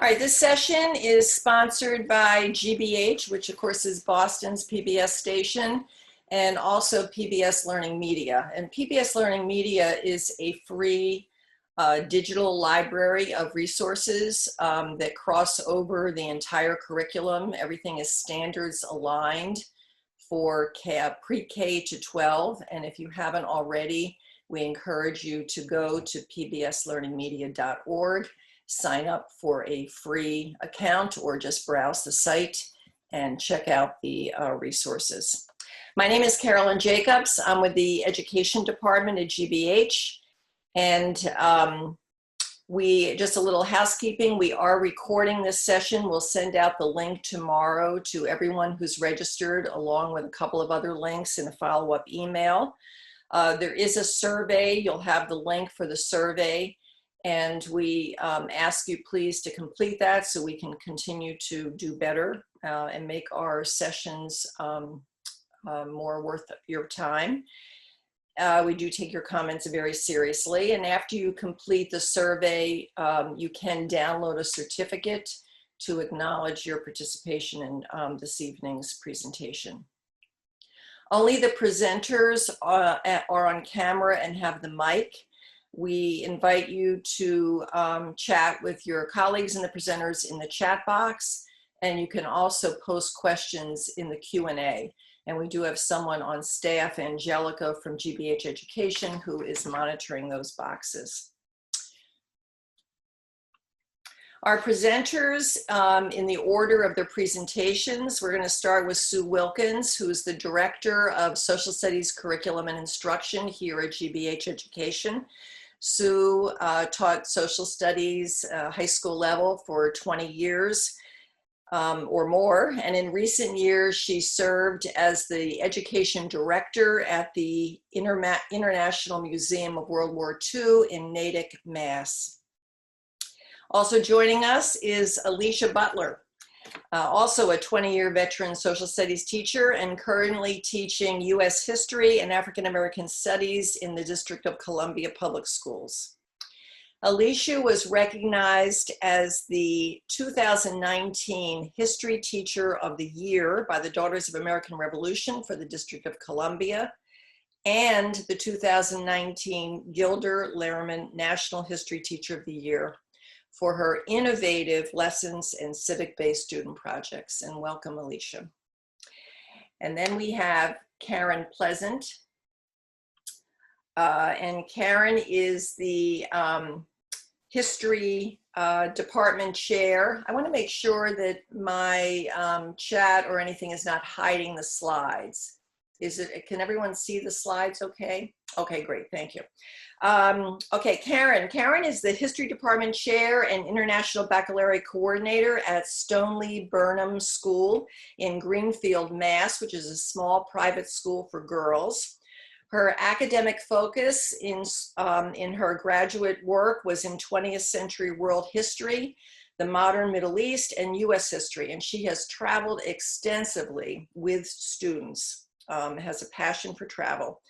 All right, this session is sponsored by GBH, which of course is Boston's PBS station, and also PBS LearningMedia. And PBS LearningMedia is a free digital library of resources that cross over the entire curriculum. Everything is standards aligned for pre-K to 12. And if you haven't already, we encourage you to go to pbslearningmedia.org, sign up for a free account, or just browse the site and check out the resources. My name is Carolyn Jacobs. I'm with the Education Department at GBH. And just a little housekeeping, we are recording this session. We'll send out the link tomorrow to everyone who's registered, along with a couple of other links in a follow-up email. There is a survey. You'll have the link for the survey. And we ask you please to complete that so we can continue to do better and make our sessions more worth your time. We do take your comments very seriously. And after you complete the survey, you can download a certificate to acknowledge your participation in this evening's presentation. Only the presenters are on camera and have the mic. We invite you to chat with your colleagues and the presenters in the chat box, and you can also post questions in the Q&A. And we do have someone on staff, Angelica from GBH Education, who is monitoring those boxes. Our presenters, in the order of their presentations, we're going to start with Sue Wilkins, who's the Director of Social Studies Curriculum and Instruction here at GBH Education. Sue taught social studies high school level for 20 years or more, and in recent years she served as the education director at the International Museum of World War II in Natick, Mass. Also joining us is Alysha Butler, also a 20-year veteran social studies teacher and currently teaching U.S. history and African American studies in the District of Columbia Public Schools. Alysha was recognized as the 2019 History Teacher of the Year by the Daughters of American Revolution for the District of Columbia, and the 2019 Gilder Lehrman National History Teacher of the Year for her innovative lessons and civic-based student projects. And welcome, Alysha. And then we have Karen Pleasant. And Karen is the History Department Chair. I want to make sure that my chat or anything is not hiding the slides. Can everyone see the slides okay? Okay, great, thank you. Okay, Karen is the History Department Chair and International Baccalaureate Coordinator at Stoneleigh-Burnham School in Greenfield, Mass., which is a small private school for girls. Her academic focus in her graduate work was in 20th century world history, the modern Middle East, and US history, and she has traveled extensively with students, has a passion for travel.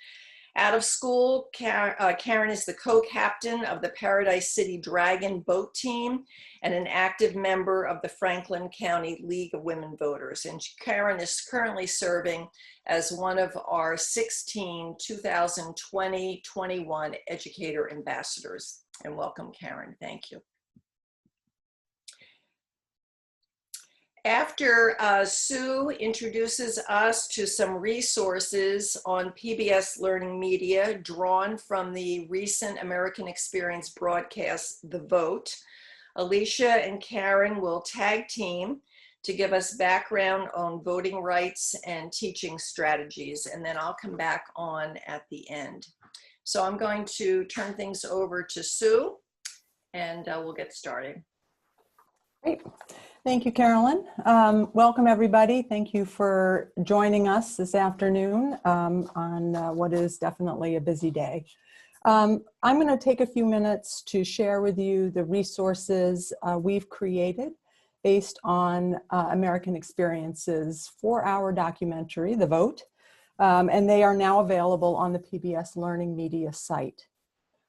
Out of school, Karen is the co-captain of the Paradise City Dragon boat team and an active member of the Franklin County League of Women Voters. And Karen is currently serving as one of our 16 2020-21 Educator Ambassadors. And welcome, Karen. Thank you. After Sue introduces us to some resources on PBS LearningMedia drawn from the recent American Experience broadcast, The Vote, Alysha and Karen will tag team to give us background on voting rights and teaching strategies, and then I'll come back on at the end. So I'm going to turn things over to Sue, and we'll get started. Great. Thank you, Carolyn. Welcome, everybody. Thank you for joining us this afternoon on what is definitely a busy day. I'm going to take a few minutes to share with you the resources we've created based on American Experience's 4-hour documentary, The Vote, and they are now available on the PBS LearningMedia site.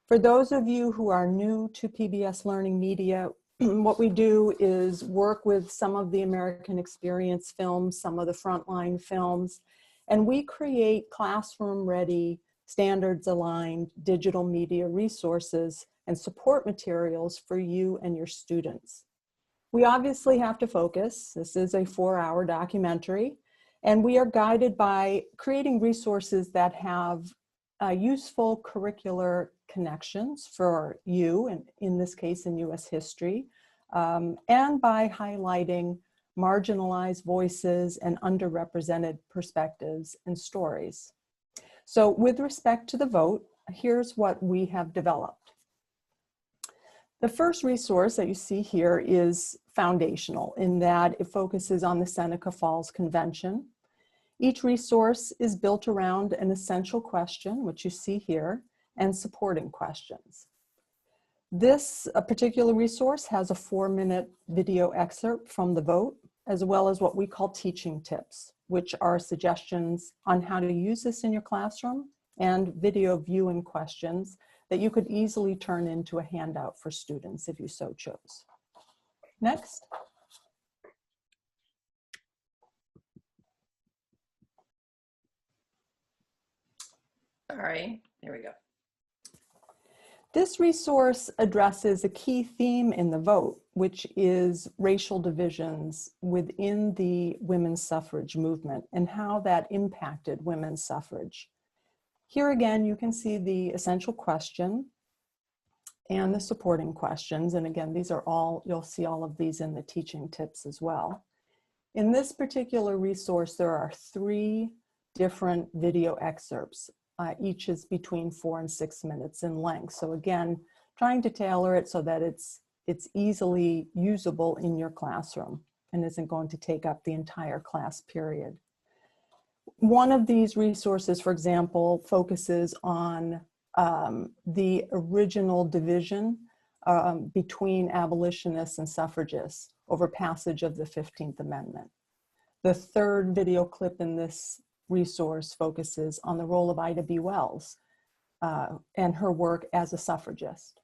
For those of you who are new to PBS LearningMedia, what we do is work with some of the American Experience films, some of the Frontline films, and we create classroom-ready, standards-aligned digital media resources and support materials for you and your students. We obviously have to focus. This is a 4-hour documentary, and we are guided by creating resources that have useful curricular connections for you, and in this case in U.S. history, and by highlighting marginalized voices and underrepresented perspectives and stories. So with respect to the vote, here's what we have developed. The first resource that you see here is foundational in that it focuses on the Seneca Falls Convention. Each resource is built around an essential question, which you see here, and supporting questions. This particular resource has a 4-minute video excerpt from the vote, as well as what we call teaching tips, which are suggestions on how to use this in your classroom, and video viewing questions that you could easily turn into a handout for students if you so chose. Next. All right, there we go. This resource addresses a key theme in the vote, which is racial divisions within the women's suffrage movement and how that impacted women's suffrage. Here again, you can see the essential question and the supporting questions. And again, these are all, you'll see all of these in the teaching tips as well. In this particular resource, there are 3 different video excerpts. Each is between 4 and 6 minutes in length. So again, trying to tailor it so that it's easily usable in your classroom and isn't going to take up the entire class period. One of these resources, for example, focuses on the original division between abolitionists and suffragists over passage of the 15th Amendment. The third video clip in this resource focuses on the role of Ida B. Wells and her work as a suffragist.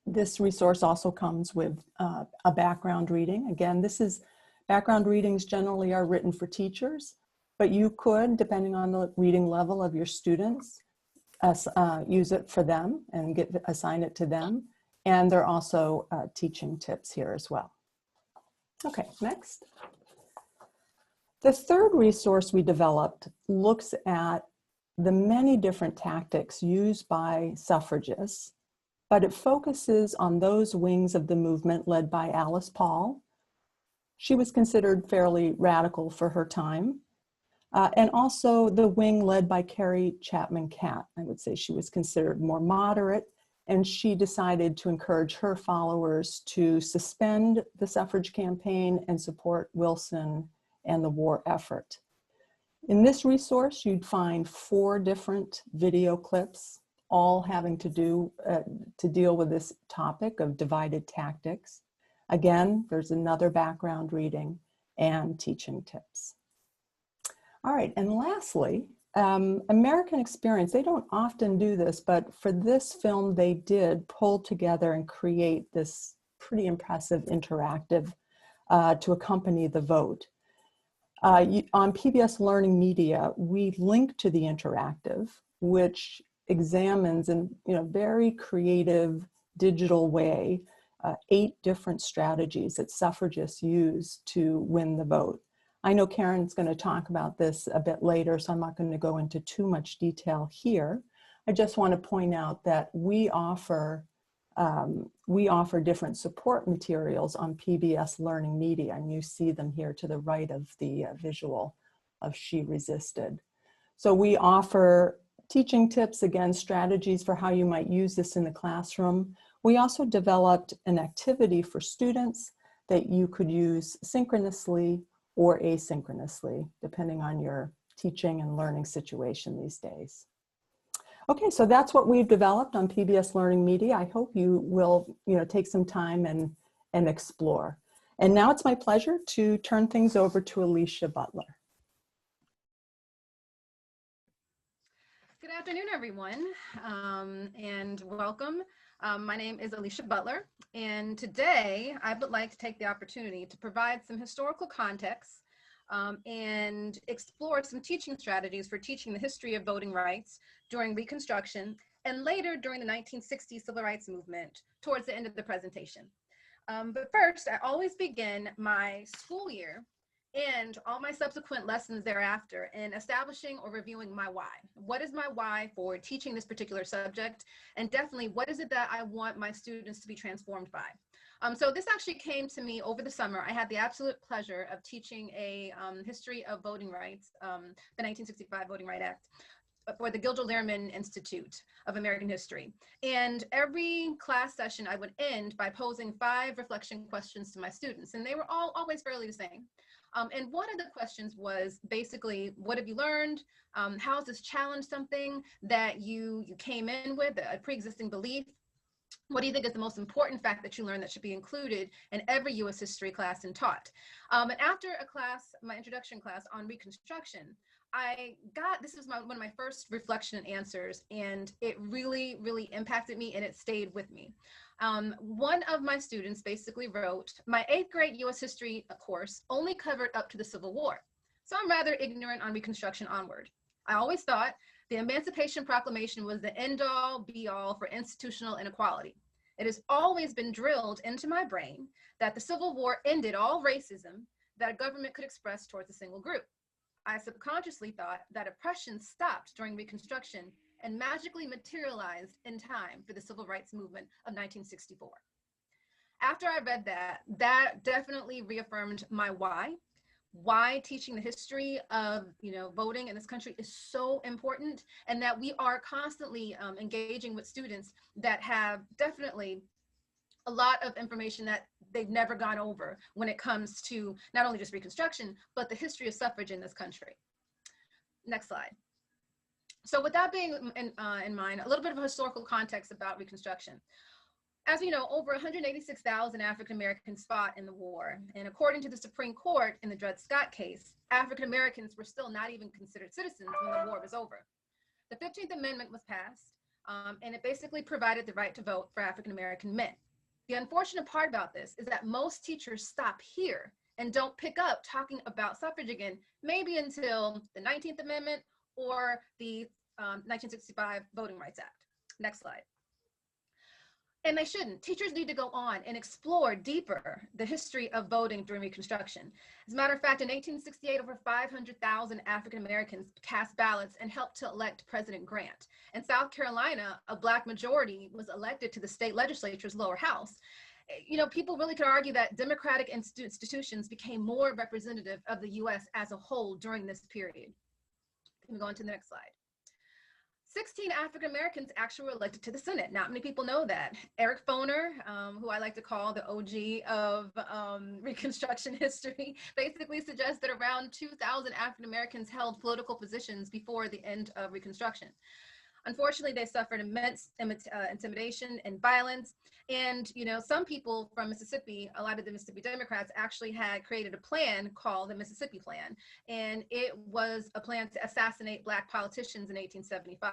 This resource also comes with a background reading. Again, background readings generally are written for teachers, but you could, depending on the reading level of your students, use it for them and assign it to them. And there are also teaching tips here as well. Okay, next. The third resource we developed looks at the many different tactics used by suffragists, but it focuses on those wings of the movement led by Alice Paul. She was considered fairly radical for her time. And also the wing led by Carrie Chapman Catt. I would say she was considered more moderate, and she decided to encourage her followers to suspend the suffrage campaign and support Wilson and the war effort. In this resource, you'd find 4 different video clips, all having to deal with this topic of divided tactics. Again, there's another background reading and teaching tips. All right, and lastly, American Experience, they don't often do this, but for this film, they did pull together and create this pretty impressive interactive to accompany the vote. On PBS LearningMedia, we link to the interactive, which examines in a very creative digital way 8 different strategies that suffragists use to win the vote. I know Karen's going to talk about this a bit later, so I'm not going to go into too much detail here. I just want to point out that we offer different support materials on PBS LearningMedia, and you see them here to the right of the visual of She Resisted. So we offer teaching tips, again, strategies for how you might use this in the classroom. We also developed an activity for students that you could use synchronously or asynchronously, depending on your teaching and learning situation these days. Okay, so that's what we've developed on PBS LearningMedia. I hope you will take some time and explore. And now it's my pleasure to turn things over to Alysha Butler. Good afternoon, everyone, and welcome. My name is Alysha Butler, and today I would like to take the opportunity to provide some historical context and explore some teaching strategies for teaching the history of voting rights during Reconstruction and later during the 1960s civil rights movement towards the end of the presentation. But first, I always begin my school year and all my subsequent lessons thereafter in establishing or reviewing my why. What is my why for teaching this particular subject? And definitely, what is it that I want my students to be transformed by? So this actually came to me over the summer. I had the absolute pleasure of teaching a history of voting rights, the 1965 Voting Rights Act, for the Gilder-Lehrman Institute of American History. And every class session I would end by posing 5 reflection questions to my students, and they were always fairly the same. And one of the questions was basically, what have you learned? How has this challenged something that you came in with, a pre-existing belief? What do you think is the most important fact that you learned that should be included in every U.S. history class and taught? And after a class, my introduction class on Reconstruction, this was one of my first reflection and answers, and it really, really impacted me, and it stayed with me. One of my students basically wrote, my 8th grade U.S. history course only covered up to the Civil War, so I'm rather ignorant on Reconstruction onward. I always thought the Emancipation Proclamation was the end-all, be-all for institutional inequality. It has always been drilled into my brain that the Civil War ended all racism that a government could express towards a single group. I subconsciously thought that oppression stopped during Reconstruction and magically materialized in time for the civil rights movement of 1964. After I read that, that definitely reaffirmed my why teaching the history of voting in this country is so important, and that we are constantly engaging with students that have definitely a lot of information that they've never gone over when it comes to not only just Reconstruction, but the history of suffrage in this country. Next slide. So with that being in mind, a little bit of a historical context about Reconstruction. As we know, over 186,000 African Americans fought in the war. And according to the Supreme Court in the Dred Scott case, African Americans were still not even considered citizens when the war was over. The 15th Amendment was passed, and it basically provided the right to vote for African American men. The unfortunate part about this is that most teachers stop here and don't pick up talking about suffrage again, maybe until the 19th Amendment or the 1965 Voting Rights Act. Next slide. And they shouldn't. Teachers need to go on and explore deeper the history of voting during Reconstruction. As a matter of fact, in 1868, over 500,000 African Americans cast ballots and helped to elect President Grant. In South Carolina, a Black majority was elected to the state legislature's lower house. People really could argue that democratic institutions became more representative of the U.S. as a whole during this period. Can we go on to the next slide? 16 African Americans actually were elected to the Senate. Not many people know that. Eric Foner, who I like to call the OG of Reconstruction history, basically suggests that around 2,000 African Americans held political positions before the end of Reconstruction. Unfortunately, they suffered immense intimidation and violence. And, some people from Mississippi, a lot of the Mississippi Democrats actually had created a plan called the Mississippi Plan. And it was a plan to assassinate Black politicians in 1875.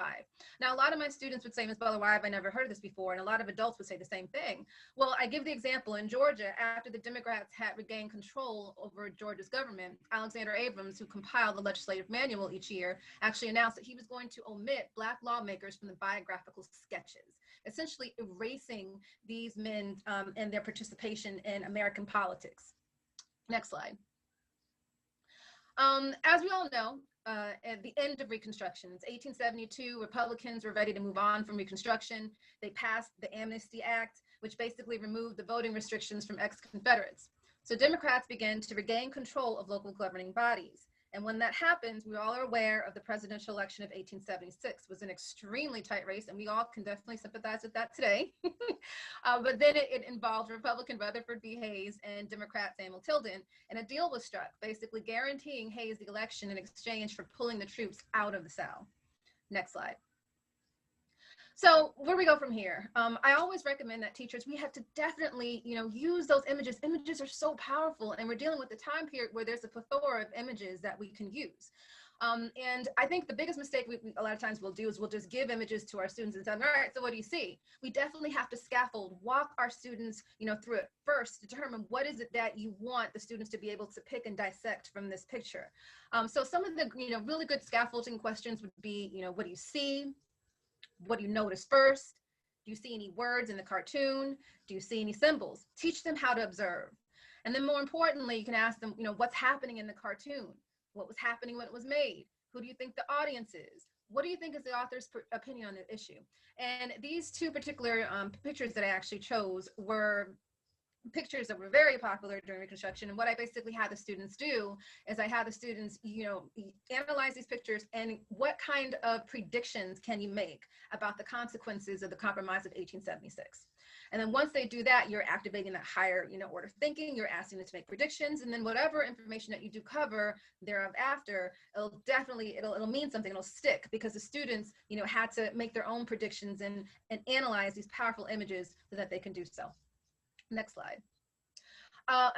Now, a lot of my students would say, Ms. Butler, why have I never heard of this before? And a lot of adults would say the same thing. Well, I give the example in Georgia, after the Democrats had regained control over Georgia's government, Alexander Abrams, who compiled the legislative manual each year, actually announced that he was going to omit Black lawmakers from the biographical sketches, essentially erasing these men and their participation in American politics. Next slide. As we all know, at the end of Reconstruction, it's 1872, Republicans were ready to move on from Reconstruction. They passed the Amnesty Act, which basically removed the voting restrictions from ex-Confederates. So Democrats began to regain control of local governing bodies. And when that happens, we all are aware of the presidential election of 1876. It was an extremely tight race, and we all can definitely sympathize with that today. But then it involved Republican Rutherford B. Hayes and Democrat Samuel Tilden, and a deal was struck, basically guaranteeing Hayes the election in exchange for pulling the troops out of the South. Next slide. So where do we go from here? I always recommend that teachers, we have to definitely, use those images. Images are so powerful, and we're dealing with a time period where there's a plethora of images that we can use. And I think the biggest mistake we a lot of times we'll do is we'll just give images to our students and tell them, all right, so what do you see? We definitely have to scaffold, walk our students, through it first, determine what is it that you want the students to be able to pick and dissect from this picture. So some of the, really good scaffolding questions would be, what do you see? What do you notice first? Do you see any words in the cartoon? Do you see any symbols? Teach them how to observe. And then more importantly, you can ask them, what's happening in the cartoon? What was happening when it was made? Who do you think the audience is? What do you think is the author's opinion on the issue? And these two particular pictures that I actually chose were pictures that were very popular during Reconstruction. And what I basically had the students do is I had the students, analyze these pictures and what kind of predictions can you make about the consequences of the Compromise of 1876. And then once they do that, you're activating that higher, order thinking. You're asking them to make predictions, and then whatever information that you do cover thereafter, it'll mean something. It'll stick because the students, had to make their own predictions and analyze these powerful images so that they can do so. Next slide.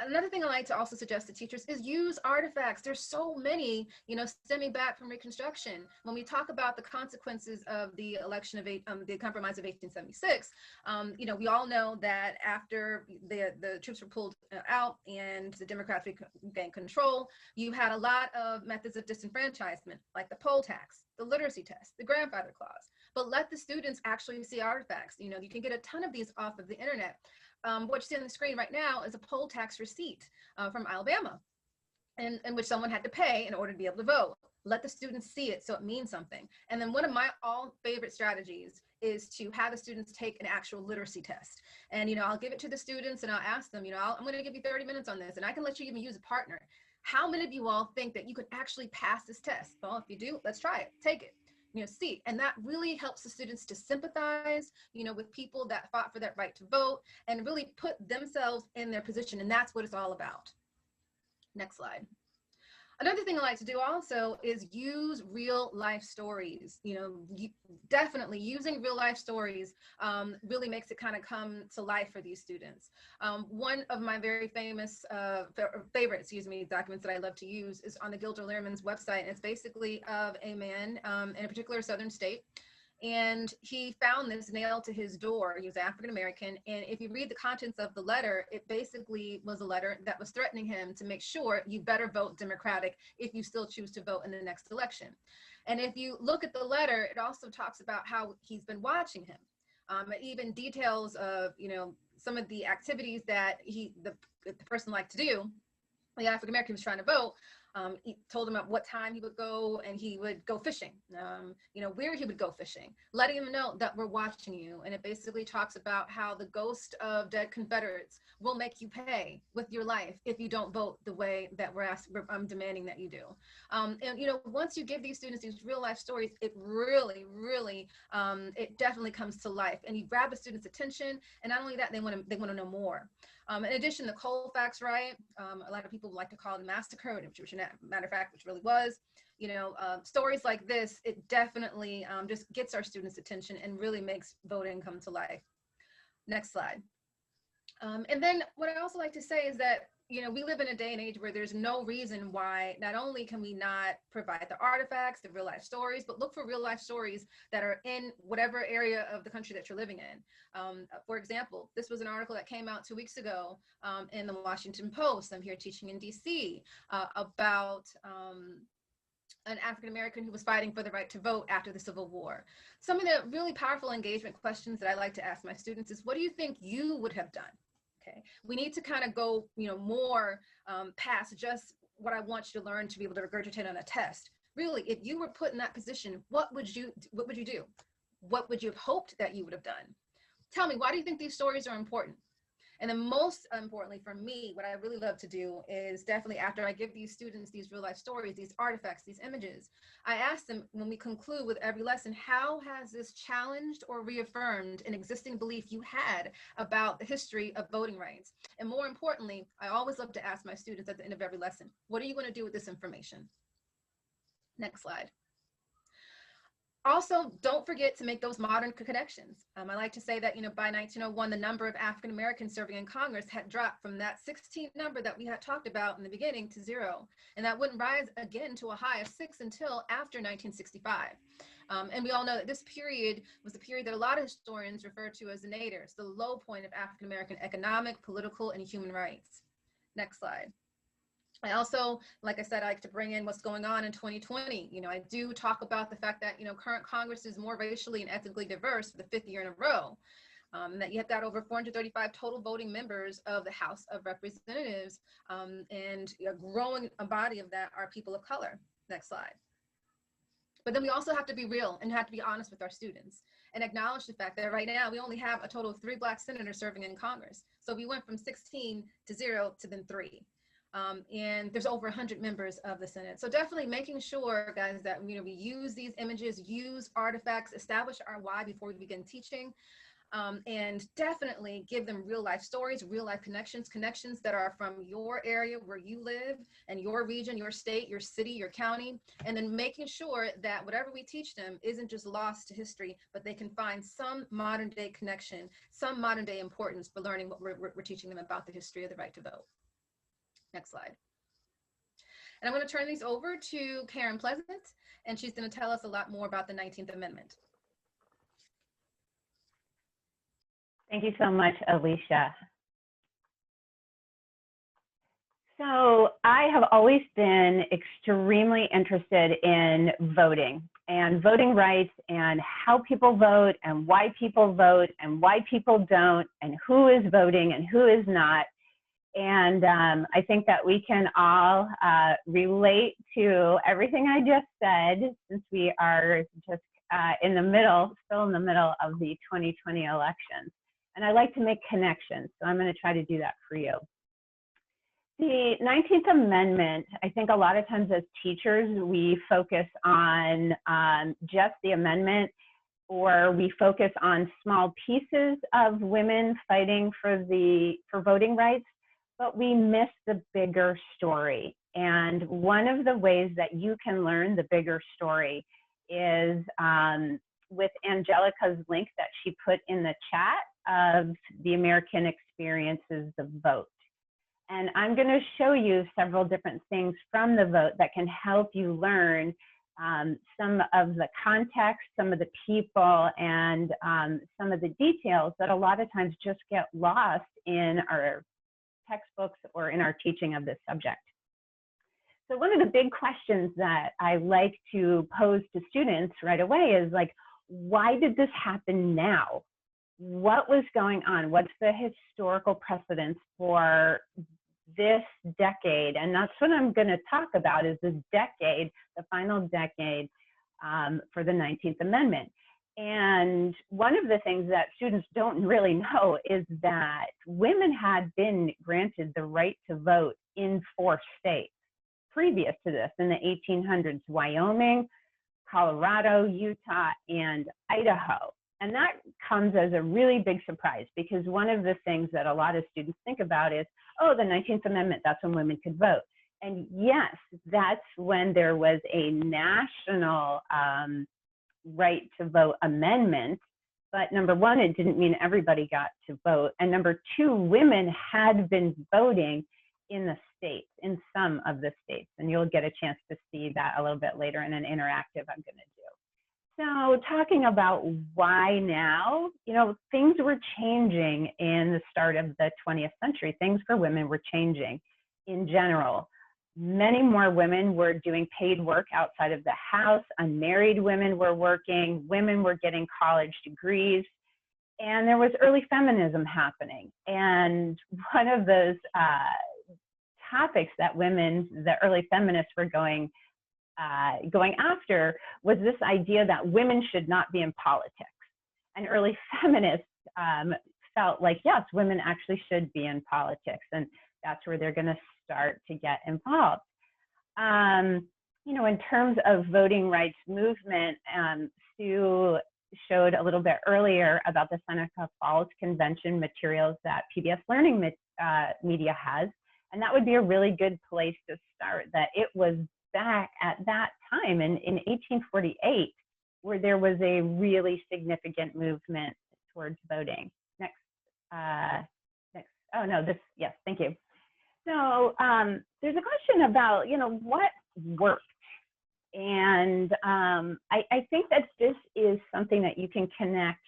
Another thing I like to also suggest to teachers is use artifacts. There's so many, stemming back from Reconstruction. When we talk about the consequences of the election of the Compromise of 1876, we all know that after the troops were pulled out and the Democrats gained control, you had a lot of methods of disenfranchisement, like the poll tax, the literacy test, the grandfather clause. But let the students actually see artifacts. You can get a ton of these off of the internet. What you see on the screen right now is a poll tax receipt from Alabama, in which someone had to pay in order to be able to vote. Let the students see it so it means something. And then one of my all favorite strategies is to have the students take an actual literacy test. And, I'll give it to the students and I'll ask them, I'm going to give you 30 minutes on this, and I can let you even use a partner. How many of you all think that you could actually pass this test? Well, if you do, let's try it. Take it. See, and that really helps the students to sympathize, with people that fought for that right to vote and really put themselves in their position. And that's what it's all about. Next slide. Another thing I like to do also is use real life stories. Definitely using real life stories really makes it kind of come to life for these students. One of my very famous favorite, documents that I love to use is on the Gilder Lehrman's website. And it's basically of a man in a particular southern state. And he found this nailed to his door. He was African-American. And if you read the contents of the letter, it basically was a letter that was threatening him to make sure you better vote Democratic if you still choose to vote in the next election. And if you look at the letter, it also talks about how he's been watching him. It even details of, some of the activities that the person liked to do. The African-American was trying to vote. He told him at what time he would go, and he would go fishing, where he would go fishing, letting him know that we're watching you. And it basically talks about how the ghost of dead Confederates will make you pay with your life if you don't vote the way that I'm demanding that you do. And, once you give these students these real life stories, it really, really, it definitely comes to life, and you grab the students' attention. And not only that, they want to know more. In addition, the Colfax riot, a lot of people like to call it a massacre, which matter of fact, which really was, stories like this, it definitely just gets our students' attention and really makes voting come to life. Next slide. And then what I also like to say is that, we live in a day and age where there's no reason why not only can we not provide the artifacts, the real life stories, but look for real life stories that are in whatever area of the country that you're living in. For example, this was an article that came out 2 weeks ago in the Washington Post. I'm here teaching in DC about an African-American who was fighting for the right to vote after the Civil War. Some of the really powerful engagement questions that I like to ask my students is, what do you think you would have done? Okay, we need to kind of go, more past just what I want you to learn to be able to regurgitate on a test. Really, if you were put in that position, what would you do? What would you have hoped that you would have done? Tell me, why do you think these stories are important? And then most importantly for me, what I really love to do is definitely after I give these students these real life stories, these artifacts, these images, I ask them when we conclude with every lesson, how has this challenged or reaffirmed an existing belief you had about the history of voting rights? And more importantly, I always love to ask my students at the end of every lesson, what are you going to do with this information? Next slide. Also, don't forget to make those modern connections. I like to say that, by 1901, the number of African Americans serving in Congress had dropped from that 16 number that we had talked about in the beginning to 0. And that wouldn't rise again to a high of 6 until after 1965. And we all know that this period was the period that a lot of historians refer to as the nadirs, the low point of African American economic, political, and human rights. Next slide. I also, like I said, I like to bring in what's going on in 2020. I do talk about the fact that, current Congress is more racially and ethnically diverse for the 5th year in a row. That you've got over 435 total voting members of the House of Representatives, and a growing body of that are people of color. Next slide. But then we also have to be real and have to be honest with our students and acknowledge the fact that right now we only have a total of 3 Black senators serving in Congress. So we went from 16 to 0 to then 3. And there's over 100 members of the Senate. So definitely making sure, guys, that we use these images, use artifacts, establish our why before we begin teaching, and definitely give them real life stories, real life connections that are from your area where you live and your region, your state, your city, your county, and then making sure that whatever we teach them isn't just lost to history, but they can find some modern day connection, some modern day importance for learning what we're teaching them about the history of the right to vote. Next slide. And I'm going to turn these over to Karen Pleasant, and she's going to tell us a lot more about the 19th Amendment. Thank you so much, Alysha. So I have always been extremely interested in voting and voting rights and how people vote and why people vote and why people don't and who is voting and who is not. And I think that we can all relate to everything I just said, since we are just still in the middle of the 2020 elections. And I like to make connections, so I'm going to try to do that for you. The 19th Amendment, I think a lot of times as teachers, we focus on just the amendment, or we focus on small pieces of women fighting for voting rights, but we miss the bigger story. And one of the ways that you can learn the bigger story is with Angelica's link that she put in the chat of the American Experiences, the Vote. And I'm going to show you several different things from the vote that can help you learn some of the context, some of the people, and some of the details that a lot of times just get lost in our textbooks or in our teaching of this subject. So one of the big questions that I like to pose to students right away is like, why did this happen now? What was going on? What's the historical precedence for this decade? And that's what I'm going to talk about, is this decade, the final decade for the 19th Amendment. And one of the things that students don't really know is that women had been granted the right to vote in 4 states previous to this in the 1800s: Wyoming, Colorado, Utah, and Idaho. And that comes as a really big surprise, because one of the things that a lot of students think about is, oh, the 19th Amendment, that's when women could vote. And yes, that's when there was a national right to vote amendment. But number one, it didn't mean everybody got to vote. And number two, women had been voting in the states, in some of the states. And you'll get a chance to see that a little bit later in an interactive I'm going to do. So talking about why now, things were changing in the start of the 20th century. Things for women were changing in general. Many more women were doing paid work outside of the house. Unmarried women were working. Women were getting college degrees. And there was early feminism happening. And one of those topics that the early feminists were going after was this idea that women should not be in politics. And early feminists felt like, yes, women actually should be in politics. And that's where they're going to start to get involved. In terms of voting rights movement, Sue showed a little bit earlier about the Seneca Falls Convention materials that PBS LearningMedia has. And that would be a really good place to start, that it was back at that time in 1848 where there was a really significant movement towards voting. Next, oh no, yes, thank you. So there's a question about, what worked? And I think that this is something that you can connect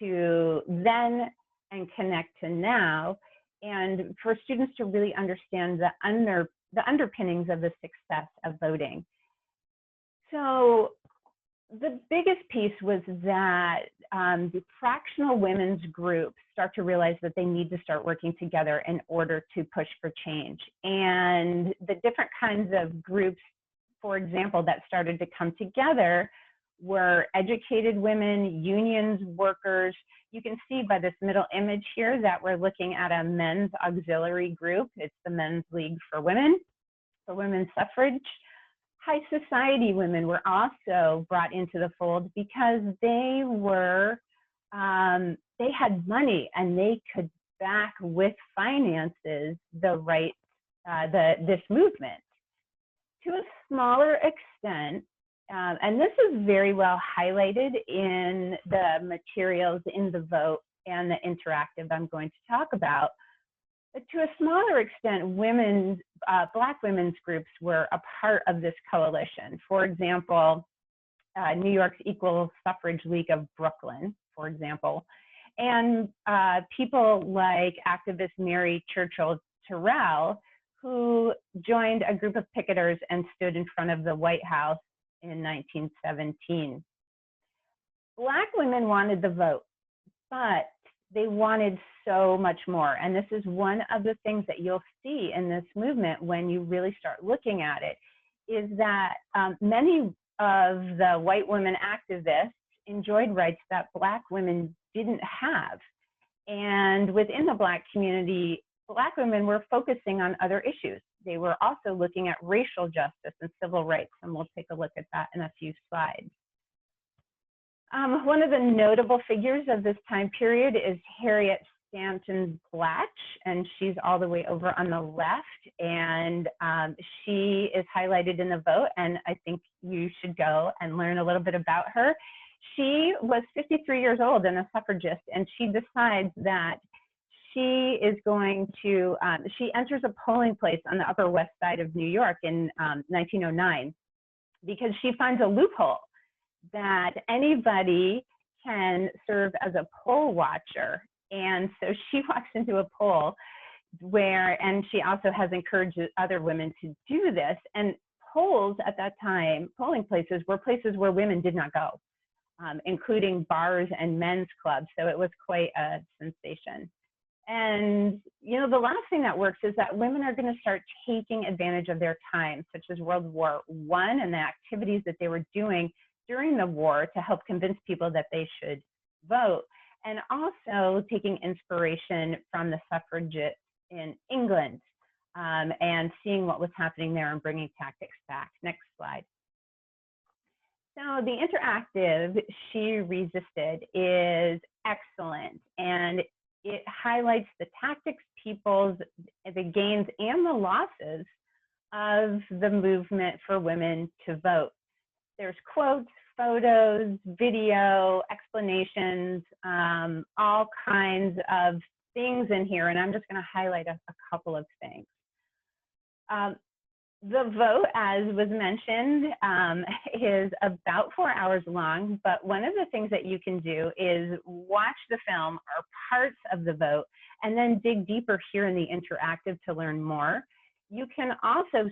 to then and connect to now, and for students to really understand the underpinnings of the success of voting. So the biggest piece was that the fractional women's groups start to realize that they need to start working together in order to push for change. And the different kinds of groups, for example, that started to come together were educated women, unions, workers. You can see by this middle image here that we're looking at a men's auxiliary group. It's the Men's League for Women, for women's suffrage. High society women were also brought into the fold because they were, they had money and they could back with finances this movement. To a smaller extent, and this is very well highlighted in the materials in the vote and the interactive I'm going to talk about. But to a smaller extent, Black women's groups were a part of this coalition. For example, New York's Equal Suffrage League of Brooklyn, for example, and people like activist Mary Churchill Terrell, who joined a group of picketers and stood in front of the White House in 1917. Black women wanted the vote, but they wanted so much more. And this is one of the things that you'll see in this movement when you really start looking at it, is that many of the white women activists enjoyed rights that Black women didn't have. And within the Black community, Black women were focusing on other issues. They were also looking at racial justice and civil rights, and we'll take a look at that in a few slides. One of the notable figures of this time period is Harriet Stanton Blatch, and she's all the way over on the left, and she is highlighted in the vote, and I think you should go and learn a little bit about her. She was 53 years old and a suffragist, and she decides that she is going to, she enters a polling place on the Upper West Side of New York in 1909 because she finds a loophole that anybody can serve as a poll watcher. And so she walks into a poll and she also has encouraged other women to do this. And polls at that time, polling places were places where women did not go, including bars and men's clubs. So it was quite a sensation. And, the last thing that works is that women are going to start taking advantage of their time, such as World War I and the activities that they were doing during the war to help convince people that they should vote, and also taking inspiration from the suffragettes in England and seeing what was happening there and bringing tactics back. Next slide. So the interactive, She Resisted, is excellent, and it highlights the tactics, the gains and the losses of the movement for women to vote. There's quotes, photos, video, explanations, all kinds of things in here, and I'm just going to highlight a couple of things. The vote, as was mentioned, is about 4 hours long, but one of the things that you can do is watch the film or parts of the vote and then dig deeper here in the interactive to learn more. You can also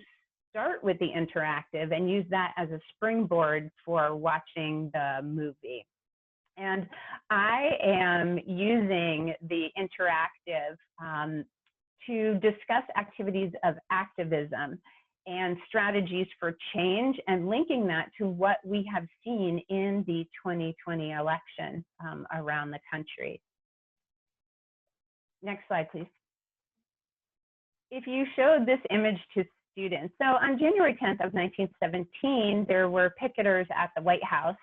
start with the interactive and use that as a springboard for watching the movie. And I am using the interactive to discuss activities of activism and strategies for change, and linking that to what we have seen in the 2020 election around the country. Next slide, please. If you showed this image to students, so on January 10th of 1917, there were picketers at the White House,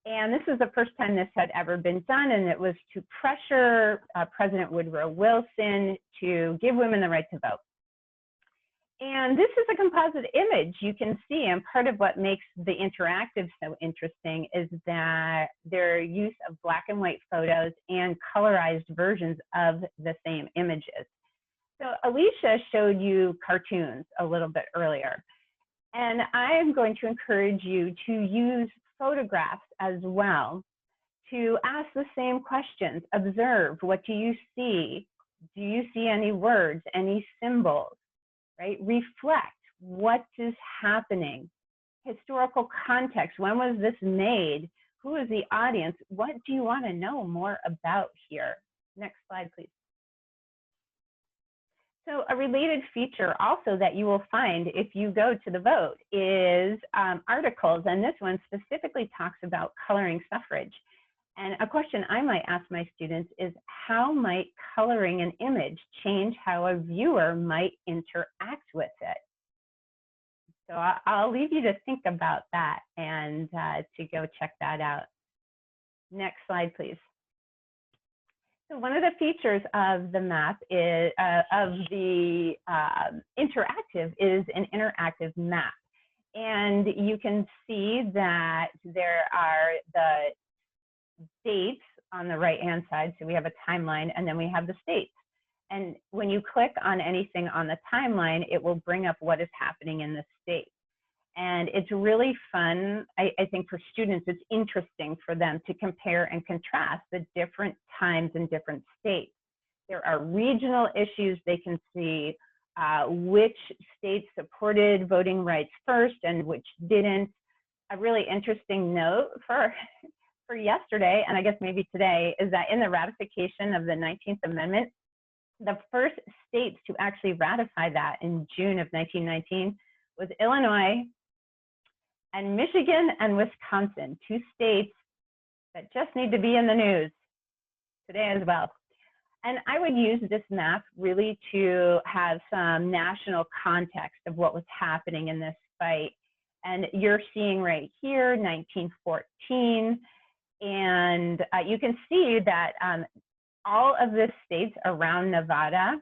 and this was the first time this had ever been done, and it was to pressure President Woodrow Wilson to give women the right to vote. And this is a composite image you can see, and part of what makes the interactive so interesting is that their use of black and white photos and colorized versions of the same images. So Alysha showed you cartoons a little bit earlier, and I am going to encourage you to use photographs as well to ask the same questions. Observe, what do you see? Do you see any words, any symbols? Right? Reflect, what is happening? Historical context, when was this made? Who is the audience? What do you want to know more about here? Next slide, please. So a related feature also that you will find if you go to the vote is articles, and this one specifically talks about coloring suffrage. And a question I might ask my students is, how might coloring an image change how a viewer might interact with it? So I'll leave you to think about that and to go check that out. Next slide, please. So one of the features of the map is, of the interactive, is an interactive map. And you can see that there are the dates on the right-hand side. So we have a timeline, and then we have the states. And when you click on anything on the timeline, it will bring up what is happening in the state. And it's really fun. I think for students, it's interesting for them to compare and contrast the different times in different states. There are regional issues. They can see which states supported voting rights first and which didn't. A really interesting note for yesterday, and I guess maybe today, is that in the ratification of the 19th Amendment, the first states to actually ratify that in June of 1919 was Illinois and Michigan and Wisconsin, 2 states that just need to be in the news today as well. And I would use this map really to have some national context of what was happening in this fight. And you're seeing right here, 1914, and you can see that all of the states around Nevada,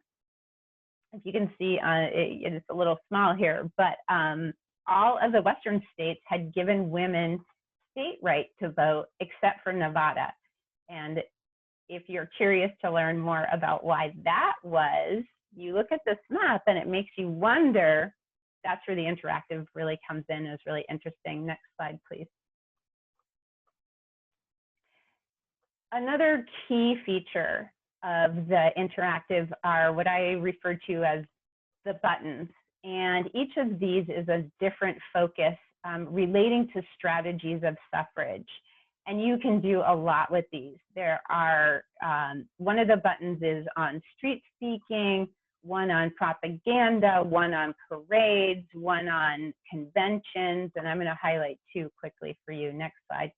if you can see, it's a little small here, but all of the Western states had given women state right to vote except for Nevada. And if you're curious to learn more about why that was, you look at this map and it makes you wonder. That's where the interactive really comes in. Is really interesting. Next slide, please. Another key feature of the interactive are what I refer to as the buttons. And each of these is a different focus relating to strategies of suffrage. And you can do a lot with these. There are, one of the buttons is on street speaking, one on propaganda, one on parades, one on conventions, and I'm going to highlight 2 quickly for you. Next slide.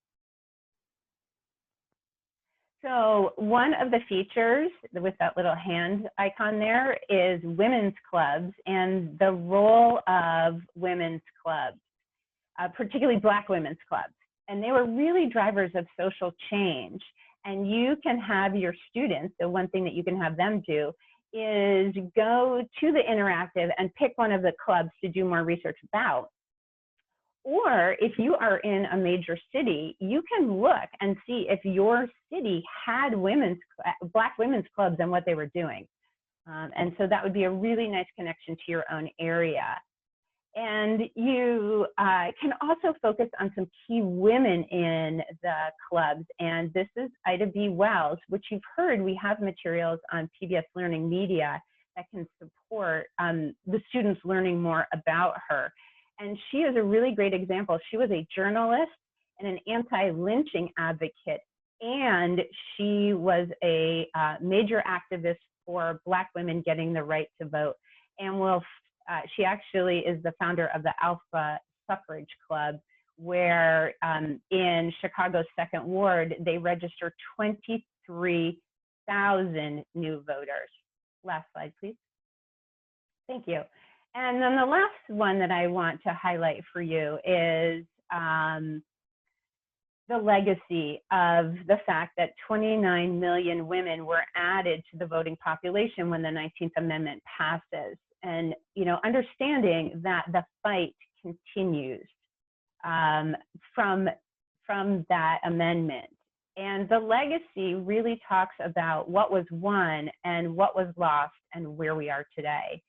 So one of the features with that little hand icon there is women's clubs and the role of women's clubs, particularly Black women's clubs. And they were really drivers of social change. And you can have your students, the one thing that you can have them do is go to the interactive and pick one of the clubs to do more research about. Or if you are in a major city, you can look and see if your city had Black women's clubs and what they were doing. And so that would be a really nice connection to your own area. And you can also focus on some key women in the clubs. And this is Ida B. Wells, which you've heard we have materials on PBS LearningMedia that can support the students learning more about her. And she is a really great example. She was a journalist and an anti-lynching advocate. And she was a major activist for Black women getting the right to vote. And she actually is the founder of the Alpha Suffrage Club, where in Chicago's 2nd Ward, they register 23,000 new voters. Last slide, please. Thank you. And then the last one that I want to highlight for you is the legacy of the fact that 29 million women were added to the voting population when the 19th Amendment passes. And, you know, understanding that the fight continues from that amendment. And the legacy really talks about what was won and what was lost and where we are today.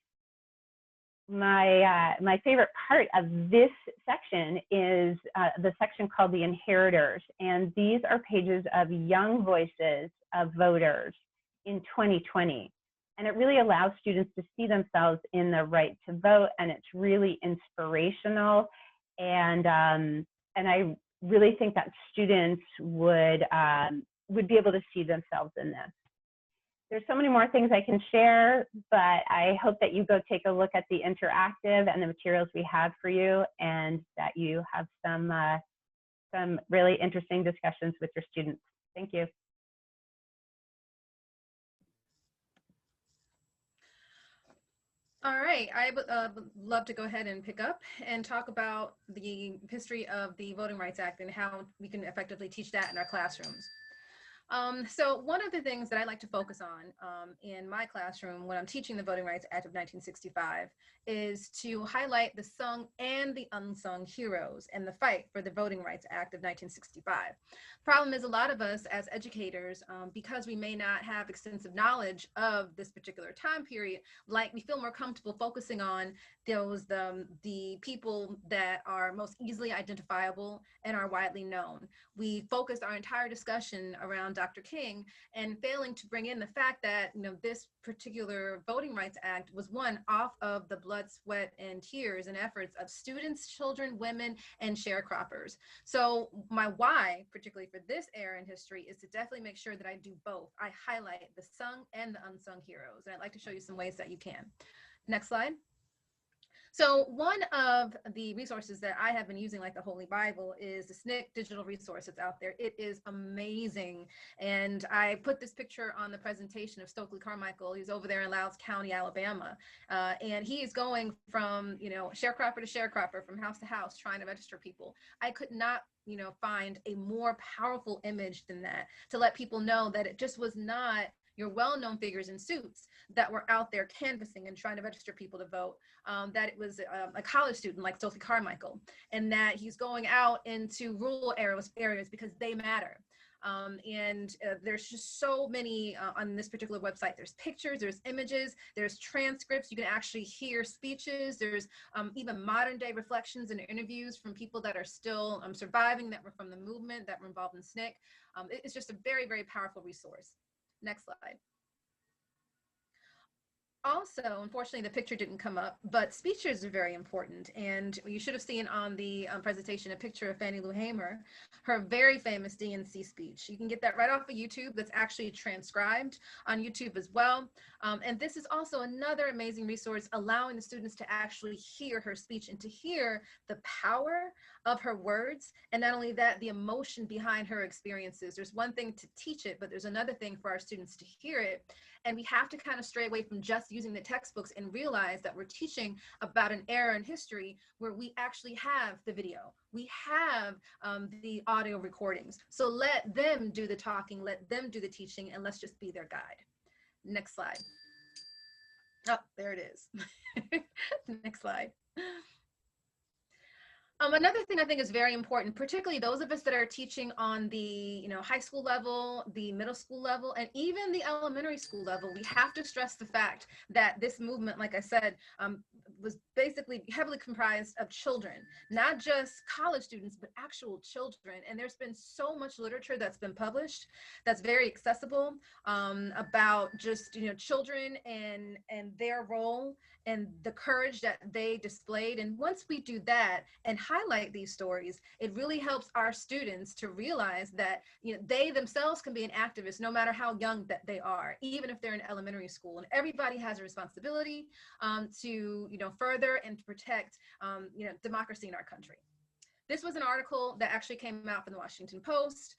My favorite part of this section is the section called The Inheritors. And these are pages of young voices of voters in 2020. And it really allows students to see themselves in the right to vote. And it's really inspirational. And I really think that students would be able to see themselves in this. There's so many more things I can share, but I hope that you go take a look at the interactive and the materials we have for you, and that you have some really interesting discussions with your students. Thank you. All right, I would love to go ahead and pick up and talk about the history of the Voting Rights Act and how we can effectively teach that in our classrooms. So one of the things that I like to focus on in my classroom when I'm teaching the Voting Rights Act of 1965 is to highlight the sung and the unsung heroes in the fight for the Voting Rights Act of 1965. Problem is, a lot of us as educators, because we may not have extensive knowledge of this particular time period, like we feel more comfortable focusing on those the people that are most easily identifiable and are widely known. We focused our entire discussion around Dr. King and failing to bring in the fact that, you know, this particular Voting Rights Act was won off of the blood, sweat, and tears and efforts of students, children, women, and sharecroppers. So my why, particularly for this era in history, is to definitely make sure that I do both. I highlight the sung and the unsung heroes, and I'd like to show you some ways that you can. Next slide. So one of the resources that I have been using, like the Holy Bible, is the SNCC digital resource that's out there. It is amazing. And I put this picture on the presentation of Stokely Carmichael. He's over there in Loudoun County, Alabama. And he is going from, you know, sharecropper to sharecropper, from house to house, trying to register people. I could not, you know, find a more powerful image than that to let people know that it just was not your well-known figures in suits that were out there canvassing and trying to register people to vote, that it was a college student like Stokely Carmichael, and that he's going out into rural areas because they matter. There's just so many on this particular website. There's pictures, there's images, there's transcripts. You can actually hear speeches. There's even modern day reflections and interviews from people that are still surviving, that were from the movement, that were involved in SNCC. It's just a very, very powerful resource. Next slide. Also, unfortunately, the picture didn't come up, but speeches are very important. And you should have seen on the presentation a picture of Fannie Lou Hamer, her very famous DNC speech. You can get that right off of YouTube. That's actually transcribed on YouTube as well. And this is also another amazing resource, allowing the students to actually hear her speech and to hear the power of her words. And not only that, the emotion behind her experiences. There's one thing to teach it, but there's another thing for our students to hear it. And we have to kind of stray away from just using the textbooks and realize that we're teaching about an era in history where we actually have the video, we have the audio recordings. So let them do the talking, let them do the teaching, and let's just be their guide. Next slide. Oh, there it is. Next slide. Another thing I think is very important, particularly those of us that are teaching on the high school level, the middle school level, and even the elementary school level, we have to stress the fact that this movement, like I said, was basically heavily comprised of children, not just college students, but actual children. And there's been so much literature that's been published that's very accessible about just children and their role and the courage that they displayed. And once we do that and highlight these stories, it really helps our students to realize that they themselves can be an activist no matter how young that they are, even if they're in elementary school. And everybody has a responsibility to further and to protect democracy in our country. This was an article that actually came out from the Washington Post.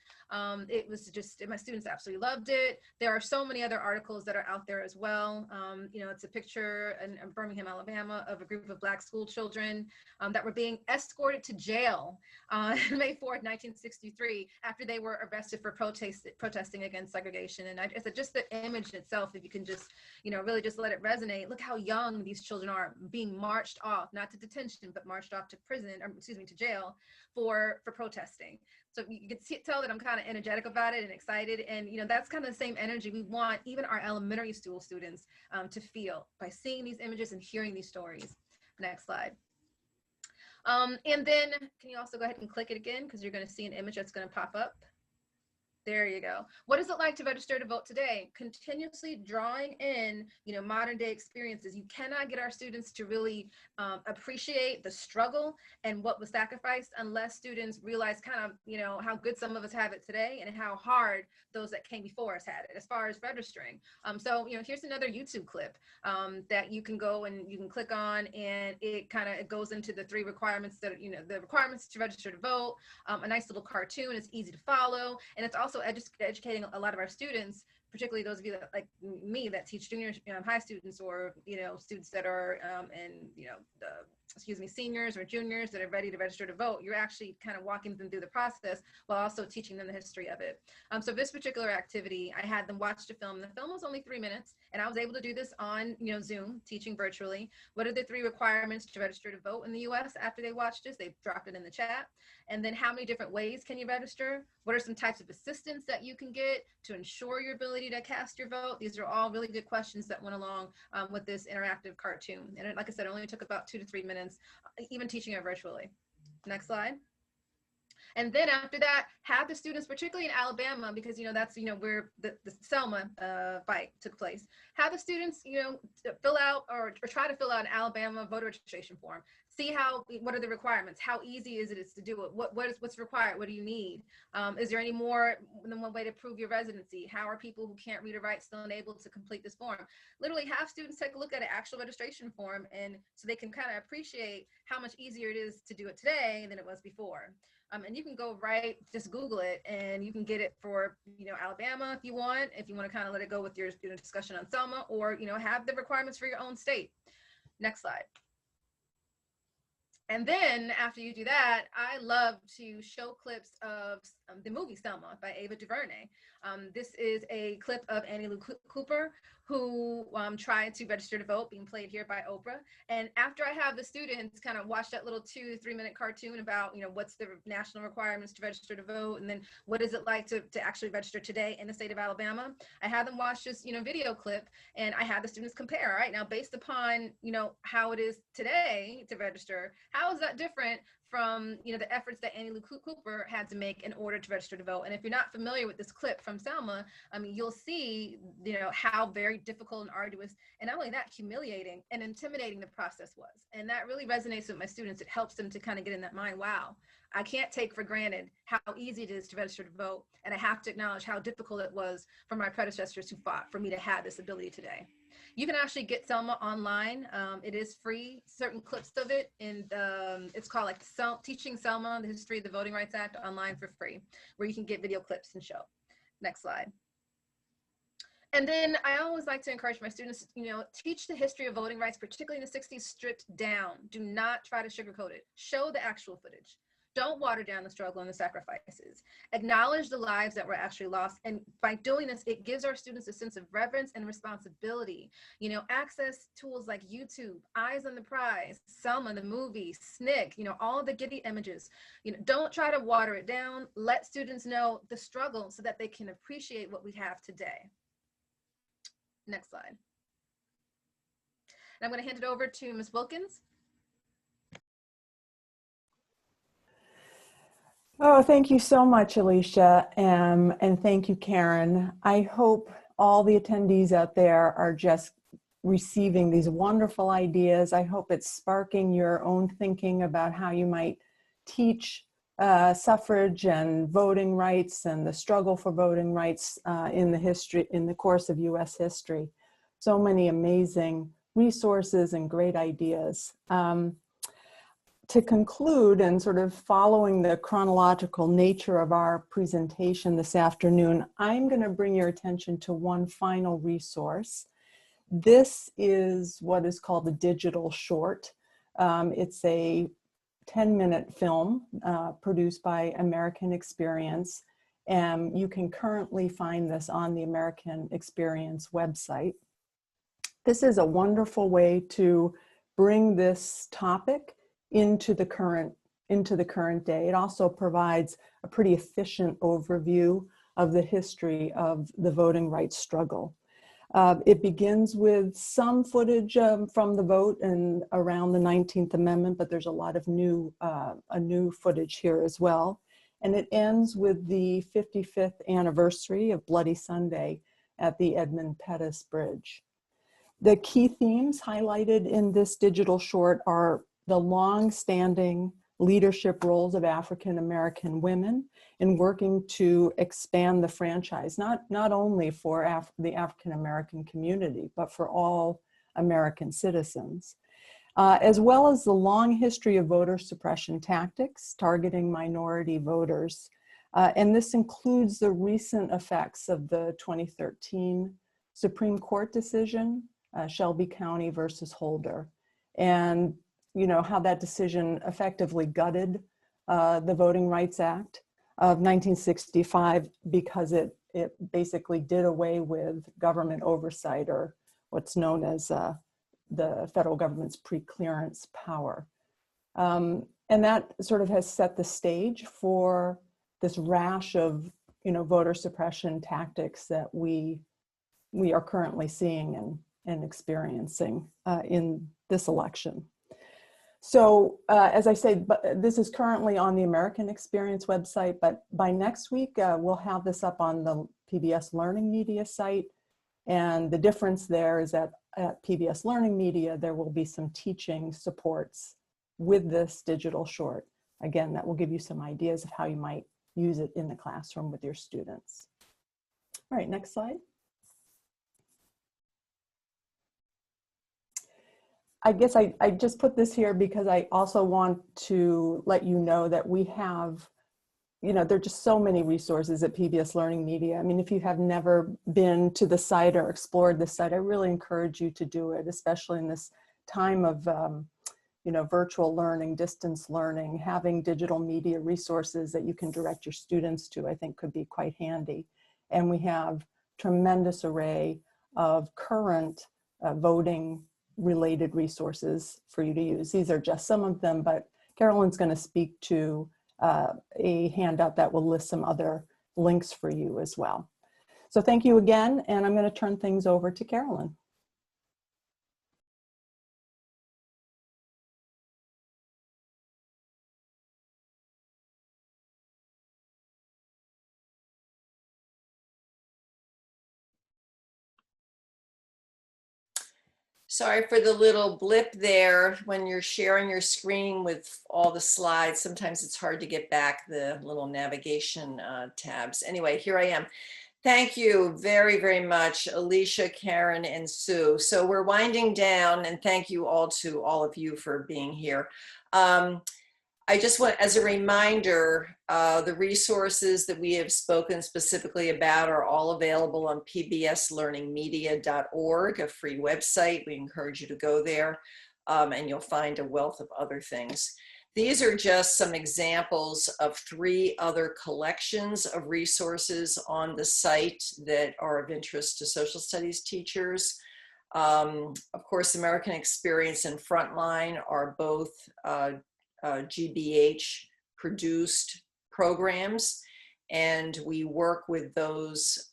It was just, my students absolutely loved it. There are so many other articles that are out there as well. You know, it's a picture in Birmingham, Alabama, of a group of Black school children that were being escorted to jail on May 4th, 1963, after they were arrested for protesting against segregation. And I said, just the image itself, if you can just, you know, really just let it resonate. Look how young these children are, being marched off, not to detention, but marched off to prison, or excuse me, to jail for protesting. So you can tell that I'm kind of energetic about it and excited. And, you know, that's kind of the same energy we want even our elementary school students to feel by seeing these images and hearing these stories. Next slide. And then can you also go ahead and click it again, because you're going to see an image that's going to pop up. There you go. What is it like to register to vote today? Continuously drawing in, you know, modern day experiences. You cannot get our students to really appreciate the struggle and what was sacrificed unless students realize kind of, you know, how good some of us have it today and how hard those that came before us had it as far as registering. So, you know, here's another YouTube clip that you can go and you can click on, and it kind of goes into the 3 requirements that, you know, the requirements to register to vote, a nice little cartoon. It's easy to follow, and it's also educating a lot of our students, particularly those of you that, like me, that teach junior high students, or, you know, students that are in, you know, seniors or juniors that are ready to register to vote. You're actually kind of walking them through the process while also teaching them the history of it. So this particular activity, I had them watch the film. The film was only 3 minutes, and I was able to do this on, you know, Zoom, teaching virtually. What are the 3 requirements to register to vote in the US? After they watched this, they dropped it in the chat. And then how many different ways can you register? What are some types of assistance that you can get to ensure your ability to cast your vote? These are all really good questions that went along with this interactive cartoon. And like I said, it only took about 2 to 3 minutes, even teaching it virtually. Next slide. And then after that, have the students, particularly in Alabama, because, you know, that's, you know, where the Selma fight took place, have the students, you know, fill out or try to fill out an Alabama voter registration form. See what are the requirements? How easy is it to do it? What's required? What do you need? Is there any more than one way to prove your residency? How are people who can't read or write still enabled to complete this form? Literally have students take a look at an actual registration form, and so they can kind of appreciate how much easier it is to do it today than it was before. And you can go just Google it, and you can get it for, you know, Alabama if you want to kind of let it go with your discussion on Selma, or, you know, have the requirements for your own state. Next slide. And then after you do that, I love to show clips of the movie Selma by Ava DuVernay. This is a clip of Annie Lou Cooper, who tried to register to vote, being played here by Oprah. And after I have the students kind of watch that little 2 to 3 minute cartoon about, you know, what's the national requirements to register to vote, and then what is it like to actually register today in the state of Alabama, I had them watch this, you know, video clip, and I had the students compare. All right, now based upon, you know, how it is today to register, how is that different from, you know, the efforts that Annie Lou Cooper had to make in order to register to vote? And if you're not familiar with this clip from Selma, I mean, you'll see, you know, how very difficult and arduous, and not only that, humiliating and intimidating the process was. And that really resonates with my students. It helps them to kind of get in that mind, wow, I can't take for granted how easy it is to register to vote, and I have to acknowledge how difficult it was for my predecessors who fought for me to have this ability today. You can actually get Selma online. It is free, certain clips of it, and it's called like Teaching Selma, the History of the Voting Rights Act, online for free, where you can get video clips and show. Next slide. And then I always like to encourage my students, you know, teach the history of voting rights, particularly in the 60s, stripped down. Do not try to sugarcoat it. Show the actual footage. Don't water down the struggle and the sacrifices. Acknowledge the lives that were actually lost. And by doing this, it gives our students a sense of reverence and responsibility. You know, access tools like YouTube, Eyes on the Prize, Selma, the movie, SNCC, you know, all the Getty images. You know, don't try to water it down. Let students know the struggle so that they can appreciate what we have today. Next slide. And I'm going to hand it over to Ms. Wilkins. Oh, thank you so much, Alysha, and thank you, Karen. I hope all the attendees out there are just receiving these wonderful ideas. I hope it's sparking your own thinking about how you might teach suffrage and voting rights and the struggle for voting rights in the course of U.S. history. So many amazing resources and great ideas. to conclude and sort of following the chronological nature of our presentation this afternoon, I'm going to bring your attention to one final resource. This is what is called a digital short. It's a 10-minute film produced by American Experience, and you can currently find this on the American Experience website. This is a wonderful way to bring this topic into the current day. It also provides a pretty efficient overview of the history of the voting rights struggle. It begins with some footage from the vote and around the 19th Amendment, but there's a lot of new footage here as well. And it ends with the 55th anniversary of Bloody Sunday at the Edmund Pettus Bridge. The key themes highlighted in this digital short are the long-standing leadership roles of African American women in working to expand the franchise, not only for the African American community, but for all American citizens, as well as the long history of voter suppression tactics targeting minority voters. And this includes the recent effects of the 2013 Supreme Court decision, Shelby County versus Holder, and how that decision effectively gutted the Voting Rights Act of 1965 because it basically did away with government oversight, or what's known as the federal government's preclearance power. And that sort of has set the stage for this rash of voter suppression tactics that we are currently seeing and experiencing in this election. So as I say, this is currently on the American Experience website, but by next week, we'll have this up on the PBS LearningMedia site. And the difference there is that at PBS LearningMedia, there will be some teaching supports with this digital short. Again, that will give you some ideas of how you might use it in the classroom with your students. All right, next slide. I guess I just put this here because I also want to let you know that we have, there are just so many resources at PBS LearningMedia. I mean, if you have never been to the site or explored the site, I really encourage you to do it, especially in this time of, virtual learning, distance learning. Having digital media resources that you can direct your students to, I think could be quite handy. And we have tremendous array of current voting related resources for you to use. These are just some of them, but Carolyn's going to speak to a handout that will list some other links for you as well. So thank you again, and I'm going to turn things over to Carolyn. Sorry for the little blip there when you're sharing your screen with all the slides. Sometimes it's hard to get back the little navigation tabs. Anyway, here I am. Thank you very, very much, Alysha, Karen, and Sue. So we're winding down, and thank you all to all of you for being here. I just want, as a reminder, the resources that we have spoken specifically about are all available on pbslearningmedia.org, a free website. We encourage you to go there, and you'll find a wealth of other things. These are just some examples of 3 other collections of resources on the site that are of interest to social studies teachers. Of course, American Experience and Frontline are both GBH produced programs, and we work with those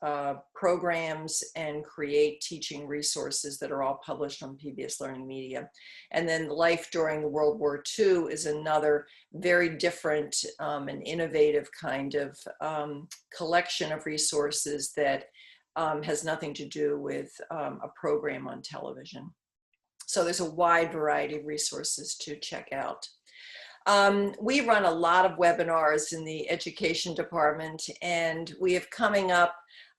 programs and create teaching resources that are all published on PBS LearningMedia. And then Life During the World War II is another very different and innovative kind of collection of resources that has nothing to do with a program on television. So there's a wide variety of resources to check out. We run a lot of webinars in the education department, and we have coming up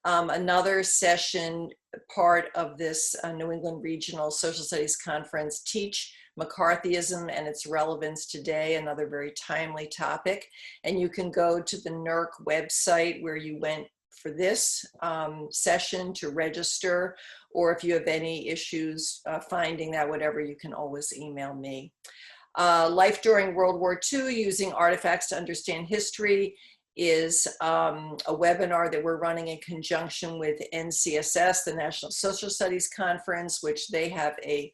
Another session, part of this New England Regional Social Studies Conference, Teach McCarthyism and Its Relevance Today, another very timely topic. And you can go to the NERC website where you went for this session to register, or if you have any issues finding that, whatever, you can always email me. Life During World War II, Using Artifacts to Understand History, is a webinar that we're running in conjunction with NCSS, the National Social Studies Conference, which they have a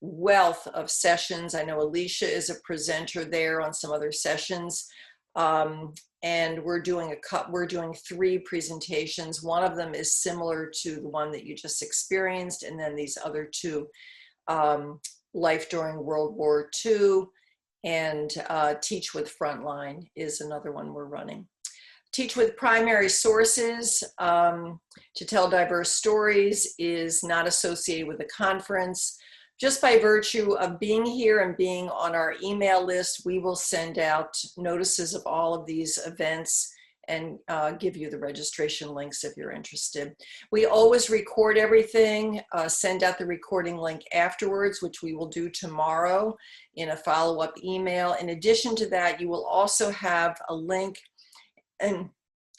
wealth of sessions. I know Alysha is a presenter there on some other sessions. And we're doing 3 presentations. One of them is similar to the one that you just experienced, and then these other 2, Life During World War II and Teach with Frontline is another one we're running. Teach with Primary Sources, to Tell Diverse Stories, is not associated with the conference. Just by virtue of being here and being on our email list, we will send out notices of all of these events and give you the registration links if you're interested. We always record everything, send out the recording link afterwards, which we will do tomorrow in a follow-up email. In addition to that, you will also have a link, and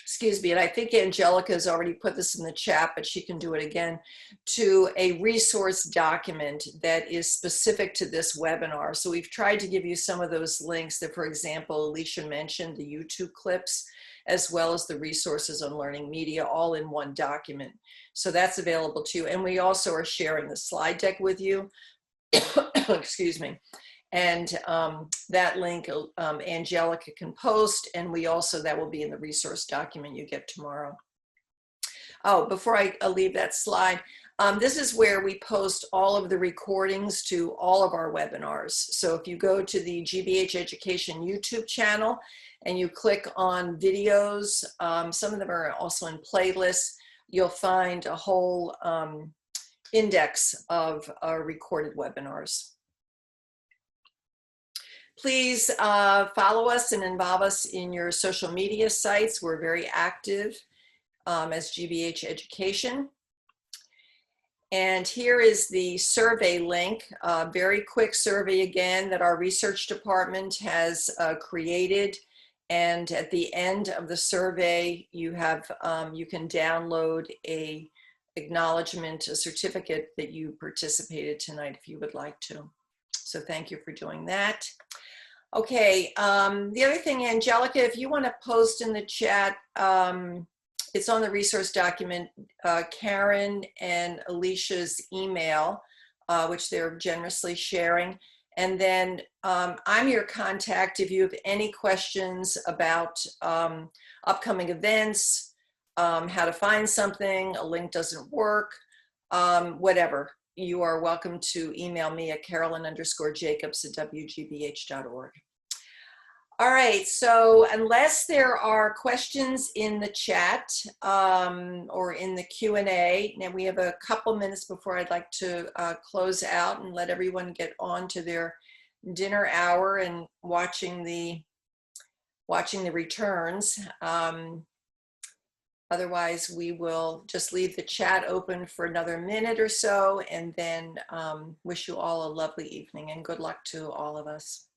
excuse me, and I think Angelica has already put this in the chat, but she can do it again, to a resource document that is specific to this webinar. So we've tried to give you some of those links that, for example, Alysha mentioned, the YouTube clips, as well as the resources on Learning Media, all in one document. So that's available to you. And we also are sharing the slide deck with you. Excuse me. And that link Angelica can post, and that will be in the resource document you get tomorrow. Oh, before I leave that slide, this is where we post all of the recordings to all of our webinars. So if you go to the GBH Education YouTube channel and you click on videos, some of them are also in playlists, you'll find a whole index of our recorded webinars. Please follow us and involve us in your social media sites. We're very active as GBH Education. And here is the survey link, a very quick survey again that our research department has created. And at the end of the survey, you can download a acknowledgement, a certificate that you participated tonight if you would like to. So thank you for doing that. Okay, the other thing, Angelica, if you want to post in the chat, it's on the resource document, Karen and Alysha's email, which they're generously sharing. And then I'm your contact if you have any questions about upcoming events, how to find something, a link doesn't work, whatever. You are welcome to email me at carolyn_jacobs@wgbh.org. All right, so unless there are questions in the chat or in the Q&A, now we have a couple minutes before I'd like to close out and let everyone get on to their dinner hour and watching the returns. Otherwise, we will just leave the chat open for another minute or so, and then wish you all a lovely evening and good luck to all of us.